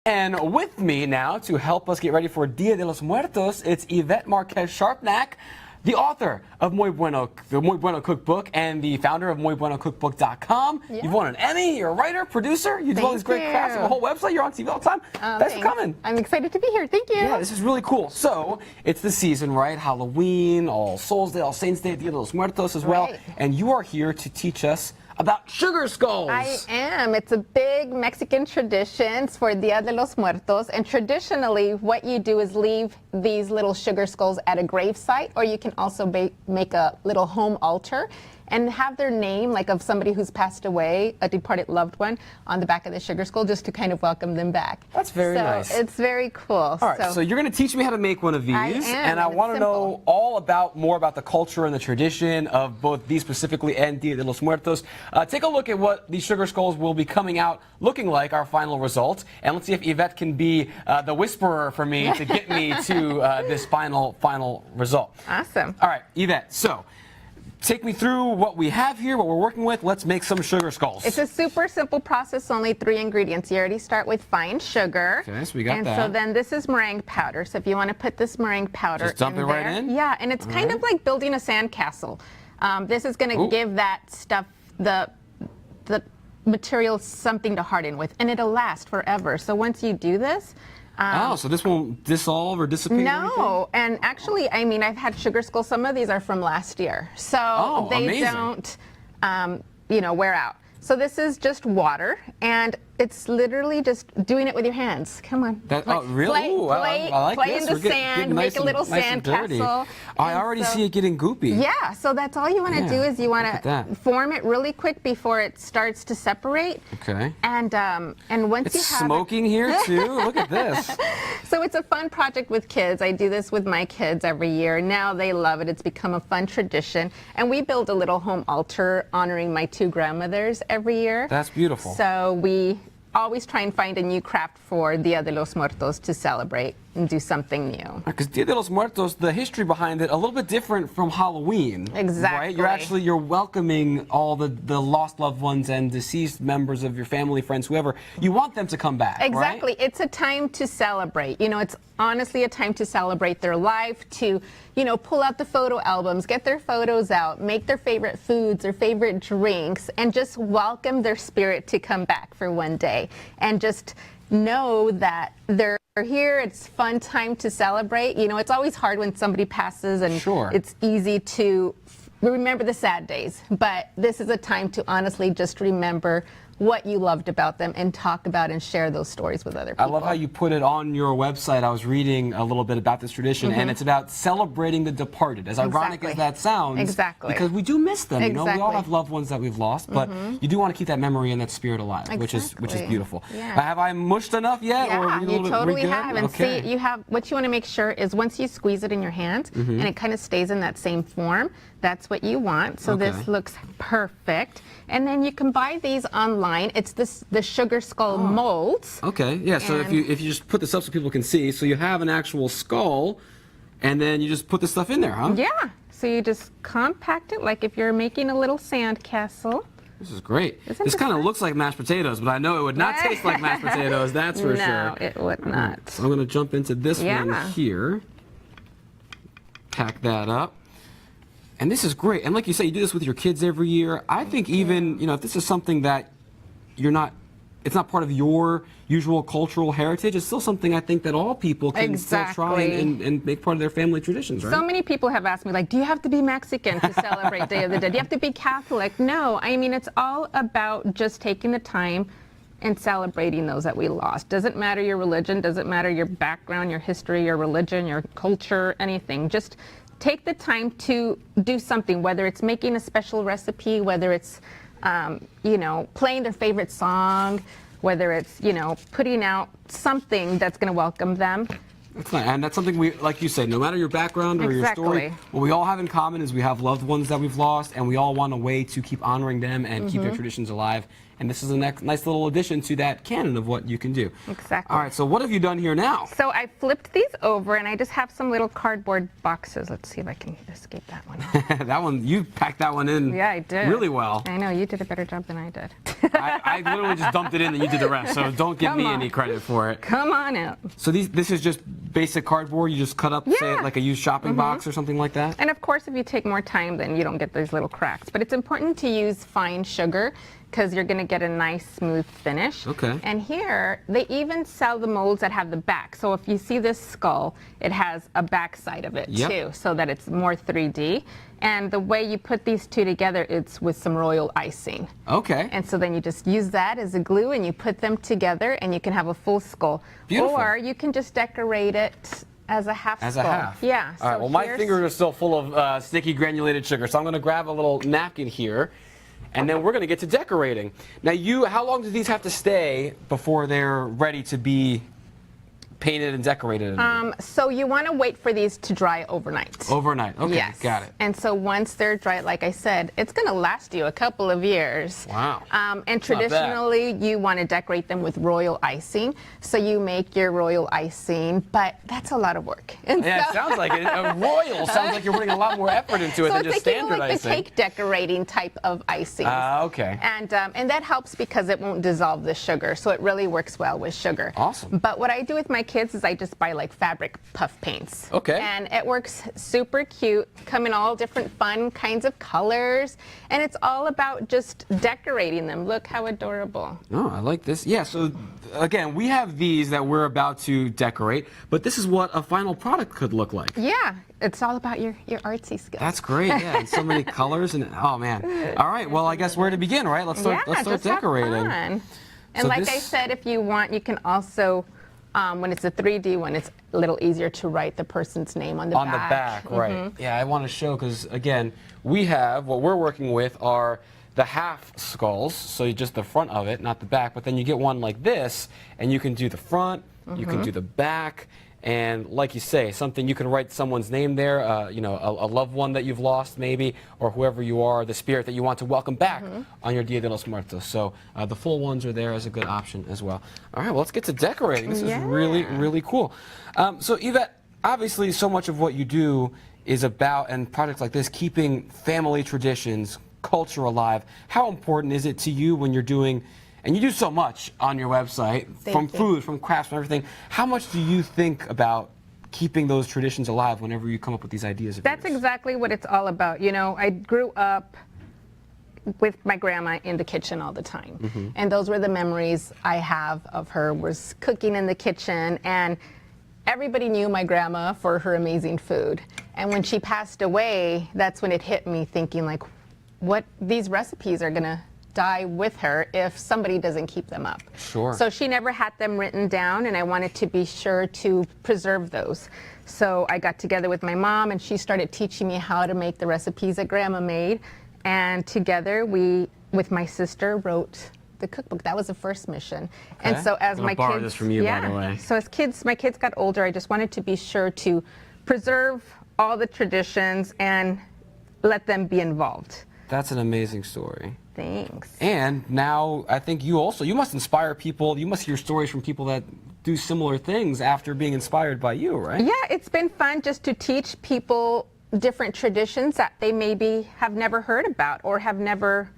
And with me now to help us get ready for Dia de los Muertos, it's Yvette Marquez Sharpnack, the author of Muy Bueno, the Muy Bueno Cookbook, and the founder of MuyBuenoCookbook.com. Yeah. You've won an Emmy, you're a writer, producer, you do all these great crafts, you have a whole website, you're on TV all the time. Thanks for coming. I'm excited to be here. Thank you. Yeah, this is really cool. So, it's the season, right? Halloween, All Souls Day, All Saints Day, Dia de los Muertos as well. Right. And you are here to teach us about sugar skulls. I am. It's a big Mexican tradition for Dia de los Muertos. And traditionally, what you do is leave these little sugar skulls at a grave site, or you can also make a little home altar and have their name, like of somebody who's passed away, a departed loved one, on the back of the sugar skull, just to kind of welcome them back. That's very nice. It's very cool. All right, so you're going to teach me how to make one of these, I am, and I want to know more about the culture and the tradition of both these specifically and Dia de los Muertos. Take a look at what these sugar skulls will be coming out looking like, our final result, and let's see if Yvette can be the whisperer for me to get me to this final result. Awesome. All right, Yvette, so take me through what we have here, what we're working with. Let's make some sugar skulls. It's a super simple process, only 3 ingredients. You already start with fine sugar. Okay, so we got that. And so then this is meringue powder. So if you want to put this meringue powder just dump it right in? Yeah, and it's kind of like building a sandcastle. This is going to give that stuff, the material, something to harden with, and it'll last forever. So once you do this, so this won't dissolve or dissipate? No, and actually, I mean, I've had sugar skulls. Some of these are from last year, so they amazing. don't, wear out. So this is just water, and it's literally just doing it with your hands. Come on. Really? Ooh, I like play this. in the sand, make a little sand castle. I already see it getting goopy. Yeah, so that's all you want to do is you want to form it really quick before it starts to separate. Okay. And once you have smoking here too. Look at this. So it's a fun project with kids. I do this with my kids every year. Now they love it. It's become a fun tradition. And we build a little home altar honoring my 2 grandmothers every year. That's beautiful. So we always try and find a new craft for Dia de los Muertos to celebrate and do something new. Because Dia de los Muertos, the history behind it, a little bit different from Halloween. Exactly. Right? You're welcoming all the lost loved ones and deceased members of your family, friends, whoever. You want them to come back, Exactly. right? It's a time to celebrate. You know, it's honestly a time to celebrate their life, to, pull out the photo albums, get their photos out, make their favorite foods or favorite drinks, and just welcome their spirit to come back for one day. And just know that they're here. It's a fun time to celebrate. It's always hard when somebody passes, and it's easy to remember the sad days. But this is a time to honestly just remember what you loved about them and talk about and share those stories with other people. I love how you put it on your website. I was reading a little bit about this tradition, and it's about celebrating the departed, as ironic as that sounds. Exactly. Because we do miss them. We all have loved ones that we've lost, but you do want to keep that memory and that spirit alive, which is beautiful. Yeah. Have I mushed enough yet? Yeah, you totally have. And okay. see, what you want to make sure is once you squeeze it in your hand and it kind of stays in that same form, that's what you want. So this looks perfect. And then you can buy these online. It's the sugar skull molds. Okay, yeah, so if you just put this up so people can see, so you have an actual skull, and then you just put this stuff in there, huh? Yeah, so you just compact it like if you're making a little sand castle. This is great. This kind of looks like mashed potatoes, but I know it would not taste like mashed potatoes, that's for sure. No, it would not. So I'm going to jump into this one here. Pack that up. And this is great. And like you say, you do this with your kids every year. I think even, if this is something that it's not part of your usual cultural heritage, it's still something I think that all people can still try and make part of their family traditions, right? So many people have asked me, like, do you have to be Mexican to celebrate Day of the Dead? Do you have to be Catholic? No, I mean, it's all about just taking the time and celebrating those that we lost. Doesn't matter your religion, doesn't matter your background, your history, your religion, your culture, anything. Just take the time to do something, whether it's making a special recipe, whether it's, playing their favorite song, whether it's, putting out something that's going to welcome them. That's nice. And that's something we, like you say, no matter your background or your story, what we all have in common is we have loved ones that we've lost, and we all want a way to keep honoring them and keep their traditions alive and this is a nice little addition to that canon of what you can do. Exactly. All right, so what have you done here now? So I flipped these over, and I just have some little cardboard boxes. Let's see if I can escape that one. That one, you packed that one in Yeah, I did. really well. I know, you did a better job than I did. I literally just dumped it in and you did the rest, so don't give me any credit for it. Come on out. So this is just basic cardboard, you just cut up, say, Yeah. like a used shopping box or something like that? And of course, if you take more time, then you don't get those little cracks. But it's important to use fine sugar because you're going to get a nice smooth finish. Okay. And here, they even sell the molds that have the back. So if you see this skull, it has a back side of it too, so that it's more 3D. And the way you put these two together, it's with some royal icing. Okay. And so then you just use that as a glue and you put them together and you can have a full skull. Beautiful. Or you can just decorate it as a half As skull. a half. Yeah. All right, so well, my here's- fingers are still full of sticky granulated sugar, so I'm going to grab a little napkin here, and then we're going to get to decorating. Now, how long do these have to stay before they're ready to be painted and decorated? So you want to wait for these to dry overnight. Overnight. Okay, Yes. got it. And so once they're dry, like I said, it's going to last you a couple of years. Wow. And bad. traditionally, you want to decorate them with royal icing. So you make your royal icing, but that's a lot of work. And Yeah, so, it sounds like it. A royal sounds like you're putting a lot more effort into it so than it's just like, standard like icing. the cake decorating type of icing. Okay. And that helps because it won't dissolve the sugar, so it really works well with sugar. Awesome. But what I do with my kids is I just buy like fabric puff paints. Okay. And it works super cute, come in all different fun kinds of colors, and it's all about just decorating them. Look how adorable. Oh, I like this. Yeah, so again, we have these that we're about to decorate, but this is what a final product could look like. Yeah, it's all about your artsy skills. That's great. Yeah, and so many colors and oh man. All right, well, I guess where to begin, right? Let's start just decorating. Have fun. And So like I this- said, if you want, you can also, when it's a 3D one, it's a little easier to write the person's name on the On back. the back, right. Yeah, I want to show because, again, what we're working with are the half skulls, so just the front of it, not the back, but then you get one like this, and you can do the front, you can do the back, and like you say, something you can write someone's name there, a loved one that you've lost maybe, or whoever you are, the spirit that you want to welcome back on your Dia de los Muertos. So the full ones are there as a good option as well. All right, well, let's get to decorating. This is really, really cool. So Yvette, obviously so much of what you do is about, and projects like this, keeping family traditions, culture alive. How important is it to you when you're doing, and you do so much on your website, from you. food, from crafts, from everything, how much do you think about keeping those traditions alive whenever you come up with these ideas of That's yours? exactly what it's all about. You know, I grew up with my grandma in the kitchen all the time. And those were the memories I have of her, was cooking in the kitchen, and everybody knew my grandma for her amazing food. And when she passed away, that's when it hit me, thinking like, what these recipes are gonna die with her if somebody doesn't keep them up. Sure. So she never had them written down, and I wanted to be sure to preserve those. So I got together with my mom, and she started teaching me how to make the recipes that Grandma made. And together we, with my sister, wrote the cookbook. That was the first mission. And Okay. so as I'm gonna my borrow kids, this from you, by the way. So as my kids got older, I just wanted to be sure to preserve all the traditions and let them be involved. That's an amazing story. Thanks. And now I think you must inspire people, you must hear stories from people that do similar things after being inspired by you, right? Yeah, it's been fun just to teach people different traditions that they maybe have never heard about or have never,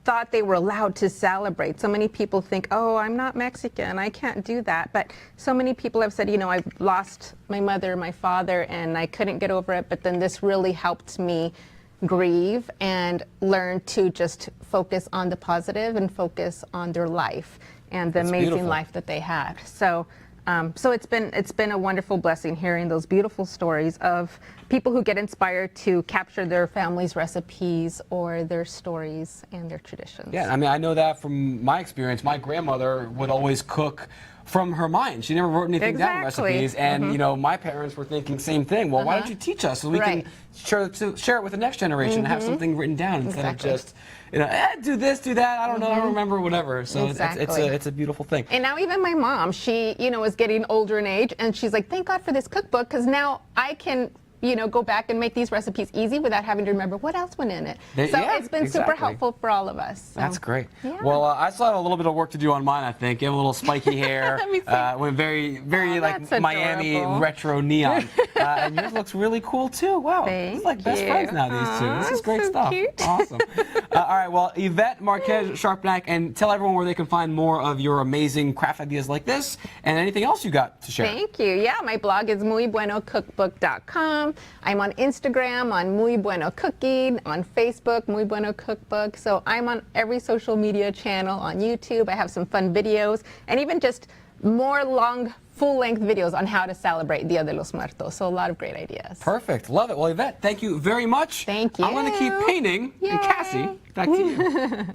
thought they were allowed to celebrate. So many people think, oh, I'm not Mexican, I can't do that. But so many people have said, I've lost my mother, my father, and I couldn't get over it. But then this really helped me grieve and learn to just focus on the positive and focus on their life and the That's amazing beautiful. life that they had. So it's been a wonderful blessing hearing those beautiful stories of people who get inspired to capture their family's recipes or their stories and their traditions. Yeah, I mean, I know that from my experience. My grandmother would always cook from her mind. She never wrote anything down in Exactly. recipes, and my parents were thinking same thing. Well, why don't you teach us so we Right. can share it with the next generation and have something written down instead Exactly. of just do this, do that. I don't know, I don't remember, whatever. So Exactly. it's a beautiful thing. And now even my mom, she, is getting older in age, and she's like, thank God for this cookbook, because now I can go back and make these recipes easy without having to remember what else went in it. So Yeah, it's been super exactly. helpful for all of us. So. That's great. Yeah. Well, I still have a little bit of work to do on mine, I think. You have a little spiky hair. Let me see. Went very, very like that's Miami adorable. retro neon. And yours looks really cool too. Wow. It's like best you. friends now, these two. This is great so stuff. cute. Awesome. All right. Well, Yvette Marquez Sharpnack, and tell everyone where they can find more of your amazing craft ideas like this and anything else you got to share. Thank you. Yeah, my blog is muybuenocookbook.com. I'm on Instagram on Muy Bueno Cooking, on Facebook, Muy Bueno Cookbook. So I'm on every social media channel, on YouTube. I have some fun videos and even just more long, full-length videos on how to celebrate Dia de los Muertos. So a lot of great ideas. Perfect. Love it. Well, Yvette, thank you very much. Thank you. I'm going to keep painting. And Cassie, back to you.